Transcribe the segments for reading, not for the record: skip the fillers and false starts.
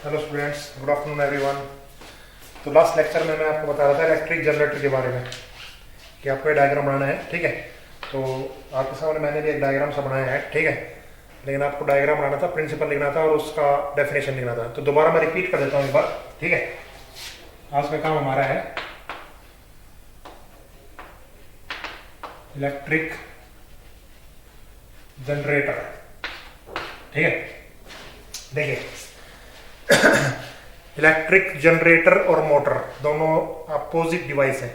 Hello students, good afternoon everyone. तो last lecture में मैं आपको बता रहा था इलेक्ट्रिक जनरेटर के बारे में कि आपको ये डायग्राम बनाना है। ठीक है, तो आपके सामने मैंने भी एक डायग्राम सा बनाया है। ठीक है, लेकिन आपको डायग्राम बनाना था, प्रिंसिपल लिखना था और उसका डेफिनेशन लिखना था। तो दोबारा मैं रिपीट कर देता हूँ एक बार। ठीक है, आज का काम हमारा है इलेक्ट्रिक जनरेटर। ठीक है, देखिए इलेक्ट्रिक जनरेटर और मोटर दोनों अपोजिट डिवाइस हैं।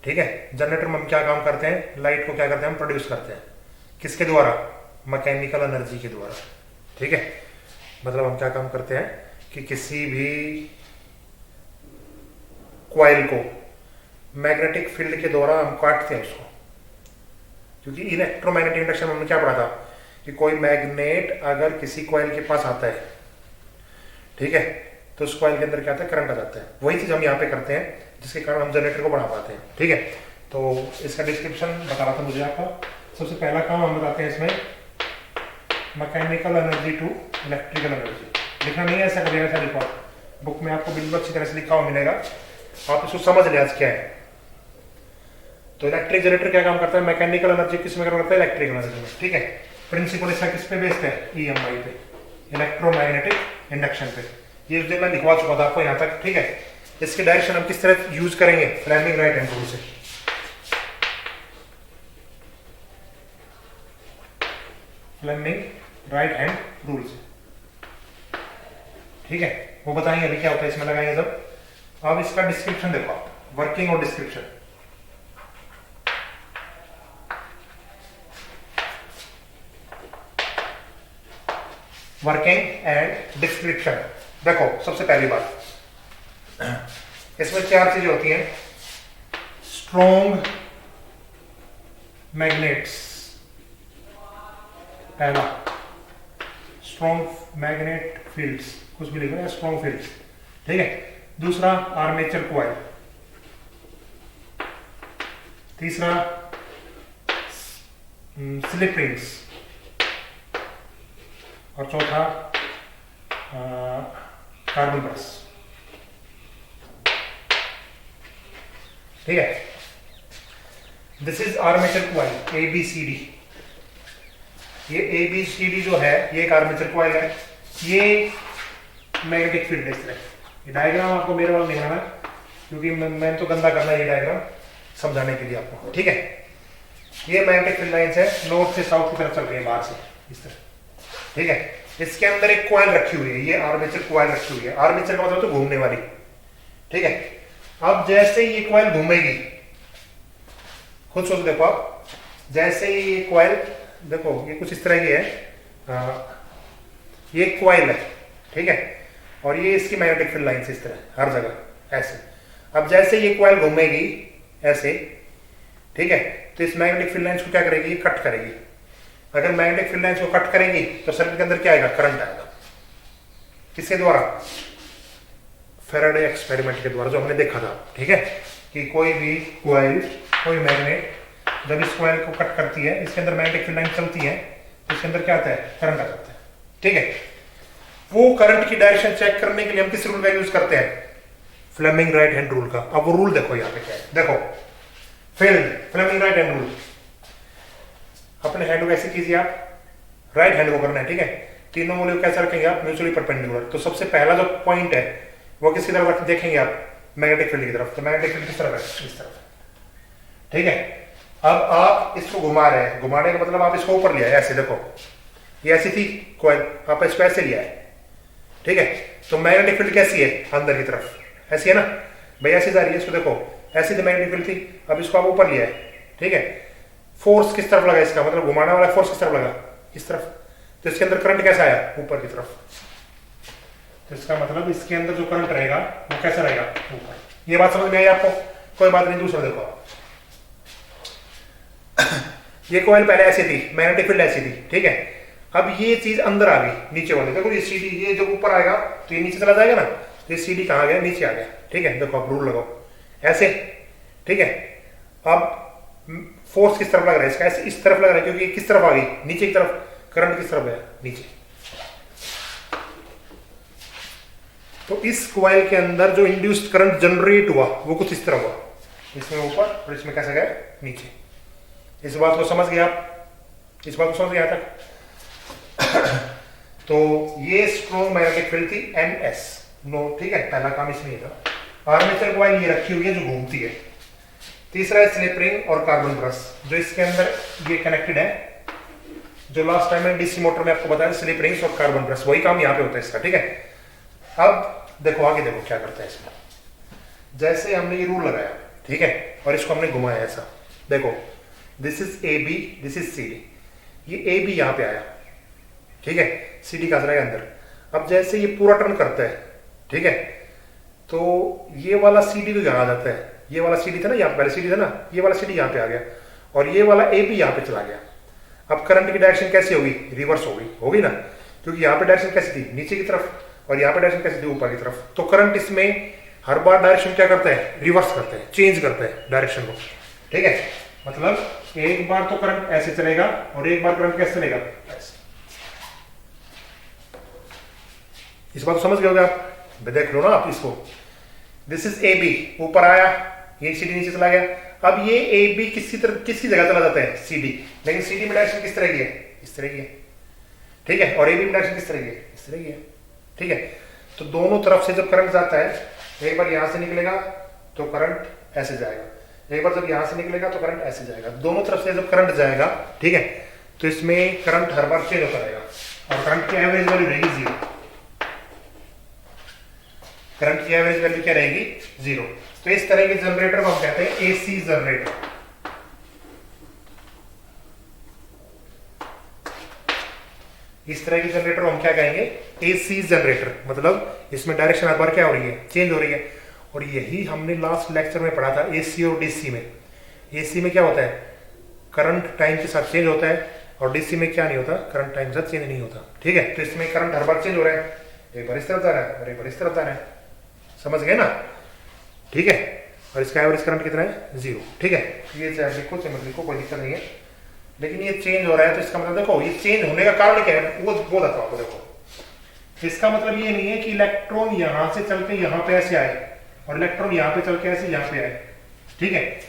ठीक है, जनरेटर में हम क्या काम करते हैं, लाइट को क्या करते हैं, हम प्रोड्यूस करते हैं। किसके द्वारा? मैकेनिकल एनर्जी के द्वारा। ठीक है, मतलब हम क्या काम करते हैं कि किसी भी कॉइल को मैग्नेटिक फील्ड के द्वारा हम काटते हैं उसको। क्योंकि इलेक्ट्रोमैग्नेटिक इंडक्शन में हमने क्या पढ़ा था कि कोई मैग्नेट अगर किसी कॉइल के पास आता है, ठीक है, तो उस कॉइल के अंदर क्या आता है, करंट आ जाता है। वही चीज हम यहाँ पे करते हैं, जिसके कारण हम जनरेटर को बना पाते हैं। ठीक है, तो इसका डिस्क्रिप्शन बता रहा था मुझे आपका। सबसे पहला काम हम बताते हैं इसमें mechanical energy to electrical energy. लिखना नहीं है, ऐसा करिएगा, ऐसा लिखो। बुक में आपको बिल्कुल अच्छी तरह से लिखा हुआ मिलेगा, आप इसको समझ लिया क्या है। तो इलेक्ट्रिक जनरेटर क्या काम करता है, मैकेनिकल एनर्जी किस में करता है, इलेक्ट्रिकल एनर्जी में। ठीक है, प्रिंसिपल इसका किस पे बेस्ड है, EMI पे, इलेक्ट्रोमैग्नेटिक इंडक्शन पे। ये उस दिन मैं लिखवा चुका था आपको यहाँ तक। ठीक है, इसके डायरेक्शन हम किस तरह यूज करेंगे, फ्लेमिंग राइट हैंड रूल से। फ्लेमिंग राइट हैंड रूल से। ठीक है, वो बताएंगे अभी क्या होता है, इसमें लगाएंगे जब। अब इसका डिस्क्रिप्शन देखो आप, वर्किंग और डिस्क्रिप्शन। Working and description. देखो, सबसे पहली बात, इसमें चार चीजें होती हैं। स्ट्रॉन्ग मैग्नेट्स, पहला स्ट्रॉन्ग मैग्नेट फील्ड्स, कुछ भी लिखो, स्ट्रॉन्ग फील्ड्स। ठीक है, दूसरा आर्मेचर कॉइल, तीसरा स्लिप रिंग्स, और चौथा कार्बन ब्रश। ठीक है, this is armature coil ABCD। ये ABCD जो है, ये एक आर्मेचर कॉइल है, ये मैग्नेटिक फील्ड है। इस तरह ये डायग्राम आपको मेरे वाला नहीं बनाना, क्योंकि मैंने तो गंदा करना है ये डायग्राम समझाने के लिए आपको। ठीक है, ये मैग्नेटिक फील्ड लाइंस है, नॉर्थ से साउथ की तरफ चल रही है, बाहर से इस तरह। ठीक है, इसके अंदर एक कॉइल रखी हुई है, ये आर्मेचर कॉइल रखी हुई है। आर्मेचर का मतलब तो घूमने वाली। ठीक है, अब जैसे ही ये कॉइल घूमेगी, खुद सोच देखो आप, जैसे ही ये कॉइल, देखो ये कुछ इस तरह की है, ये कॉइल है। ठीक है, और ये इसकी मैग्नेटिक फील्ड लाइन से इस तरह हर जगह ऐसे। अब जैसे ये कॉइल घूमेगी ऐसे, ठीक है, तो इस मैग्नेटिक फील्ड लाइंस को क्या करेगी, कट करेगी। अगर मैग्नेटिक फील्ड लाइंस को कट करेंगी तो सर्किट के अंदर क्या आएगा, करंट आएगा। किसके द्वारा? फैराडे एक्सपेरिमेंट के द्वारा, जो हमने देखा था। ठीक है, कि कोई भी कॉइल, कोई मैग्नेट जब इस कॉइल को कट करती है, इसके अंदर मैग्नेटिक फील्ड लाइन चलती है, तो इसके अंदर क्या आता है, करंट आ जाता है। ठीक है, वो करंट की डायरेक्शन चेक करने के लिए हम किस रूल का यूज करते हैं, फ्लेमिंग राइट हैंड रूल का। अब वो रूल देखो यहाँ पे क्या है, देखो, फ्लेमिंग राइट हैंड रूल। अपने हैंड को ऐसे कीजिए आप, राइट हैंड को करना है। ठीक है, तीनों उंगलियों को कैसे रखेंगे आप, म्यूचुअली परपेंडिकुलर। तो सबसे पहला जो पॉइंट है वो किसकी तरफ देखेंगे आप, मैग्नेटिक फील्ड की तरफ। तो मैग्नेटिक फील्ड किस तरफ है, इस तरफ। ठीक है, अब आप इसको घुमा रहे हैं, घुमाने का मतलब आप इसको ऊपर लिया है, ऐसे देखो, ये ऐसी थी कॉइल, आप इसको ऐसे लिया है। ठीक है, तो मैग्नेटिक फील्ड कैसी है, अंदर की तरफ, ऐसी है ना भाई, ऐसी जा रही है। इसको देखो, ऐसी तो मैग्नेटिक फील्ड थी, अब इसको आप ऊपर लिया है। ठीक है, फोर्स किस तरफ लगा, इसका मतलब घुमाने वाला फोर्स किस तरफ लगा, इस तरफ। तो इसके अंदर करंट कैसा आया, ऊपर की तरफ। तो इसका मतलब इसके अंदर जो करंट रहेगा वो कैसा रहेगा, ऊपर। ये बात समझ में आई आपको? कोई बात नहीं। दूसरा देखो, ये कॉइल पहले ऐसी थी, मैग्नेटिक फील्ड ऐसी थी। ठीक है, अब ये चीज अंदर आ गई, नीचे वाली। देखो ये CD, ये जब ऊपर आएगा तो ये नीचे चला जाएगा ना, तो ये CD कहाँ गया, नीचे आ गया। ठीक है, देखो आप रूल लगाओ ऐसे। ठीक है, अब फोर्स किस तरफ लग रहा है, इसका ऐसे इस तरफ लग रहा है, क्योंकि किस तरफ आ गई, नीचे की तरफ। करंट किस तरफ है, नीचे। तो इस कॉइल के अंदर जो इंड्यूस्ड करंट जनरेट हुआ वो कुछ इस तरह हुआ, इसमें ऊपर और इसमें कैसे गया नीचे। इस बात को समझ गए आप? इस बात को समझ गया तक? तो ये स्ट्रॉन्ग मैग्नेटिक फील्ड थी MS नो, ठीक है, पहला काम इसमें ही था। आर्मेचर कॉइल ये रखी हुई है जो घूमती है। तीसरा है स्लिप रिंग और कार्बन ब्रश, जो इसके अंदर ये कनेक्टेड है, जो लास्ट टाइम में डीसी मोटर में आपको बताया स्लिप रिंग्स और कार्बन ब्रश, वही काम यहाँ पे होता है इसका, ठीक है। अब देखो आगे, देखो क्या करता है इसमें। जैसे हमने ये रूल लगाया, ठीक है, और इसको हमने घुमाया ऐसा, देखो this is AB, this is CD, ये AB यहाँ पे आया, ठीक है, CD का है अंदर। अब जैसे ये पूरा टर्न करता है, ठीक है, तो ये वाला CD तो यहाँ आ जाता है, ये वाला CD था ना, यहाँ पहले CD था ना, ये वाला CD यहाँ पे आ गया और ये वाला AB यहाँ पे चला गया। अब करंट की डायरेक्शन कैसी होगी? रिवर्स होगी ना, क्योंकि यहाँ पे डायरेक्शन कैसी थी? नीचे की तरफ, और यहाँ पे डायरेक्शन कैसी थी? ऊपर की तरफ। तो करंट इसमें हर बार डायरेक्शन क्या करता है? रिवर्स करता है, चेंज करता है डायरेक्शन को, ठीक है। मतलब एक बार तो करंट ऐसे चलेगा और एक बार करंट कैसे चलेगा? ऐसे। इस बात को समझ गए होगे आप? देख लो ना आप इसको, दिस इज AB, ऊपर आया, ये CD नीचे चला गया। अब ये AB किसकी जगह चला जाता है? CD, लेकिन CD में डायरेक्शन किस तरह की है? इस तरह की है, ठीक है, और AB में डायरेक्शन किस तरह की है? इस तरह की है, ठीक है। तो दोनों तरफ से जब करंट जाता है, एक बार यहां से निकलेगा तो करंट ऐसे जाएगा, एक बार जब यहां से निकलेगा तो करंट ऐसे जाएगा। दोनों तरफ से जब करंट जाएगा, ठीक है, तो इसमें करंट हर बार चेंज होता रहेगा और करंट की एवरेज वैल्यू रहेगी 0। करंट की एवरेज वैल्यू क्या रहेगी? 0। तो इस तरह के जनरेटर को हम कहते हैं AC जनरेटर। इस तरह के जनरेटर को हम क्या कहेंगे? AC generator. मतलब इसमें डायरेक्शन हर बार क्या हो रही है? चेंज हो रही है। और यही हमने लास्ट लेक्चर में पढ़ा था AC और DC में। AC में क्या होता है? करंट टाइम के साथ चेंज होता है और DC में क्या नहीं होता? करंट टाइम के साथ चेंज नहीं होता, ठीक है। तो इसमें करंट हर बार चेंज हो रहा है, एक बार इस तरफ जा रहा है और एक बार इस तरफ जा रहा है, समझ गए ना, ठीक है। और इसका एवरेज करंट कितना है? 0, ठीक है। ये चाहे लिखो चाहे मत लिखो, कोई दिक्कत नहीं है, लेकिन ये चेंज हो रहा है तो इसका मतलब देखो, ये चेंज होने का कारण क्या है वो बताता हूं आपको। देखो इसका मतलब ये नहीं है कि इलेक्ट्रॉन यहां से चल के यहां पे ऐसे आए और इलेक्ट्रॉन यहां पे चल के ऐसे यहां पे आए, ठीक है।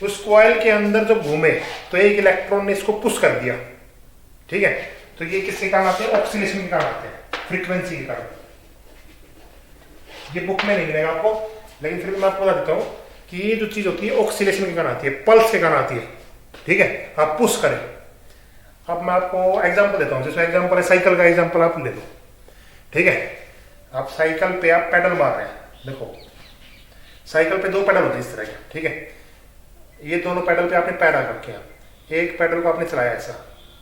उस कॉइल के अंदर जब घूमे तो एक इलेक्ट्रॉन ने इसको पुश कर दिया, ठीक है। तो ये किसके कारण आते हैं? ऑक्सीलेशन के कारण आते हैं, फ्रीक्वेंसी के कारण। ये बुक में नहीं मिलेगा आपको, लेकिन फिर मैं आपको बता देता हूं कि ये जो चीज होती है ऑक्सीलेशन के कारण आती है, पल्स के कारण आती है, ठीक है। आप पुश करें। अब मैं आपको एग्जांपल देता हूं, जैसे एग्जांपल है साइकिल का एग्जांपल आप ले लो, ठीक है। आप साइकिल पे आप पेडल मार रहे हैं, देखो साइकिल पे 2 पेडल होते हैं इस तरह के, ठीक है। ये दोनों पेडल पे आपने पैर रखे हैं, एक पेडल को आपने चलाया ऐसा,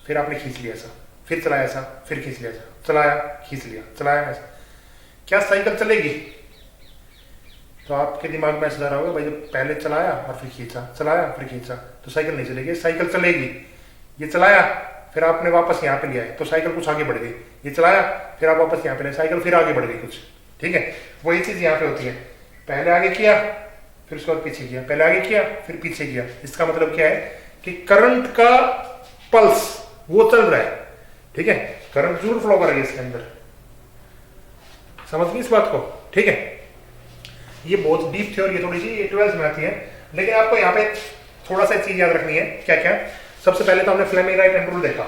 फिर आपने खींच लिया ऐसा, फिर चलाया ऐसा, फिर खींच लिया ऐसा, चलाया खींच लिया, चलाया ऐसा। क्या साइकिल चलेगी? तो आपके दिमाग में ऐसा जा रहा होगा भाई, जब पहले चलाया और फिर खींचा, चलाया फिर खींचा, तो साइकिल नहीं चलेगी। साइकिल चलेगी, ये चलाया फिर आपने वापस यहाँ पे लिया है तो साइकिल कुछ आगे बढ़ गई, ये चलाया फिर आप वापस यहाँ पे ले, साइकिल फिर आगे बढ़ गई कुछ, ठीक है। वही चीज यहाँ पे होती है, पहले आगे किया फिर उसके बाद पीछे किया, पहले आगे किया फिर पीछे किया। इसका मतलब क्या है कि करंट का पल्स वो चल रहा है, ठीक है। करंट जरूर फ्लो कर रही है इसके अंदर, समझ गई इस बात को, ठीक है। ये बहुत डीप थ्योरी है थोड़ी सी, ये 12th में आती है, लेकिन आपको यहाँ पे थोड़ा सा चीज याद रखनी है। क्या क्या? सबसे पहले तो हमने फ्लेमिंग राइट हैंड रूल देखा,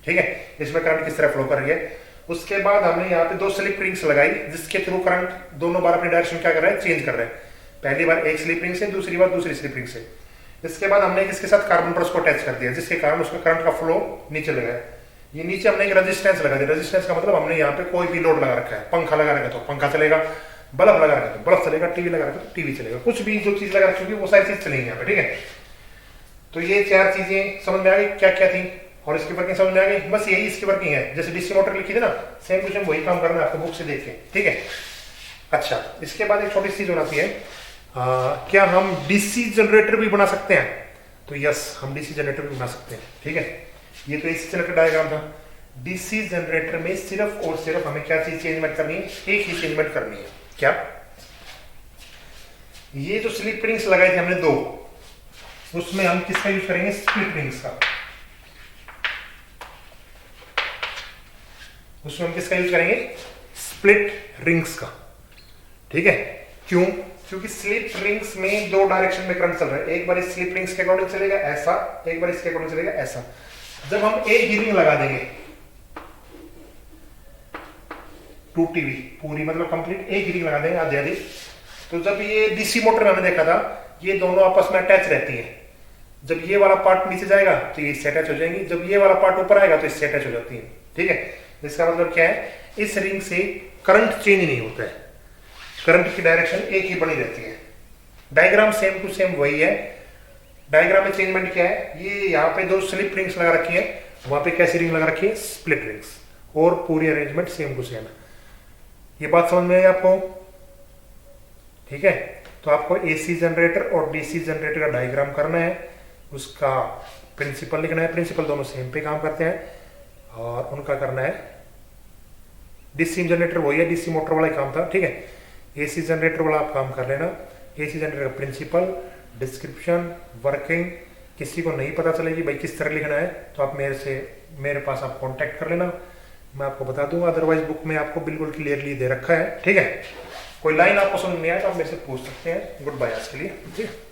ठीक है, इसमें करंट किस तरह फ्लो कर रही है। उसके बाद हमने यहाँ पे 2 स्लिप रिंग्स लगाई जिसके थ्रू करंट दोनों बार अपनी डायरेक्शन क्या कर रहा है? चेंज कर रहा है। पहली बार एक स्लिप रिंग से, दूसरी बार दूसरी स्लिप रिंग से। इसके बाद हमने इसके साथ कार्बन ब्रश को अटैच कर दिया जिसके कारण उसका करंट का फ्लो नीचे लगा है। ये नीचे हमने एक रेजिस्टेंस लगा दिया। रेजिस्टेंस का मतलब हमने यहाँ पे कोई भी लोड लगा रखा है, पंखा लगा रखा है तो पंखा चलेगा, बल्ब लगा रखा है तो बल्ब चलेगा, टीवी लगा रखा है तो टीवी चलेगा, कुछ भी जो चीज लगा रखी होगी वो सारी चीज चलेंगी यहाँ पे, ठीक है। तो ये 4 चीजें समझ में आ गई क्या क्या थी और इसकी वर्किंग समझ में आ गई। बस यही इसकी वर्किंग है, जैसे डीसी मोटर लिखी थी ना, सेम टू सेम वही काम करना है आपको बुक से देख के, ठीक है। अच्छा, इसके बाद एक छोटी चीज होती है, क्या हम डीसी जनरेटर भी बना सकते हैं? तो यस, हम डीसी जनरेटर भी बना सकते हैं, ठीक है। ये तो एसी जनरेटर डायग्राम था। डीसी जनरेटर में सिर्फ और सिर्फ हमें क्या चीज चेंजमेंट करनी है? एक ही चेंजमेंट करनी है। क्या? ये जो स्लिप रिंग्स लगाई थी हमने 2, उसमें हम किसका यूज करेंगे? स्प्लिट रिंग्स का। उसमें हम किसका यूज करेंगे? स्प्लिट रिंग्स का। ठीक है, क्यों? क्योंकि स्लिप रिंग्स में दो डायरेक्शन में करंट चल रहा है, एक बार इस स्लिप रिंग्स के अकॉर्डिंग चलेगा ऐसा, एक बार इसके अकॉर्डिंग चलेगा ऐसा। जब हम एक ही रिंग लगा देंगे 2 TV पूरी, मतलब कंप्लीट एक ही रिंग लगा देंगे आधी आधी, तो जब ये डीसी मोटर में हमने देखा था ये दोनों आपस में अटैच रहती है। जब ये वाला पार्ट नीचे जाएगा तो ये इससे अटैच हो जाएंगी, जब ये वाला पार्ट ऊपर आएगा तो इससे अटैच हो जाती है। ठीक है, इसका मतलब क्या है, इस रिंग से करंट चेंज नहीं होता है, करंट की डायरेक्शन एक ही बनी रहती है। डायग्राम सेम टू सेम वही है। डायग्राम में चेंजमेंट क्या है, ये यहाँ पे दो स्लिप रिंग्स लगा रखी है, वहां पे कैसी रिंग लगा रखी है, स्प्लिट रिंग्स, और पूरी अरेंजमेंट सेम टू सेम है। ये बात समझ में आई आपको? ठीक है, तो आपको एसी जनरेटर और डीसी जनरेटर का डायग्राम करना है, उसका प्रिंसिपल लिखना है, प्रिंसिपल दोनों सेम पे काम करते हैं, और उनका करना है। डीसी जनरेटर वही है, डीसी मोटर वाला ही काम था। ठीक है, एसी जनरेटर वाला आप काम कर लेना। एसी जनरेटर का प्रिंसिपल, डिस्क्रिप्शन, वर्किंग किसी को नहीं पता चलेगी भाई किस तरह लिखना है, तो आप मेरे पास आप कांटेक्ट कर लेना, मैं आपको बता दूंगा। अदरवाइज बुक में आपको बिल्कुल क्लियरली दे रखा है। ठीक है, कोई लाइन आपको समझ नहीं आया तो आप मेरे से पूछ सकते हैं। गुड बाय आज के लिए। ठीक है।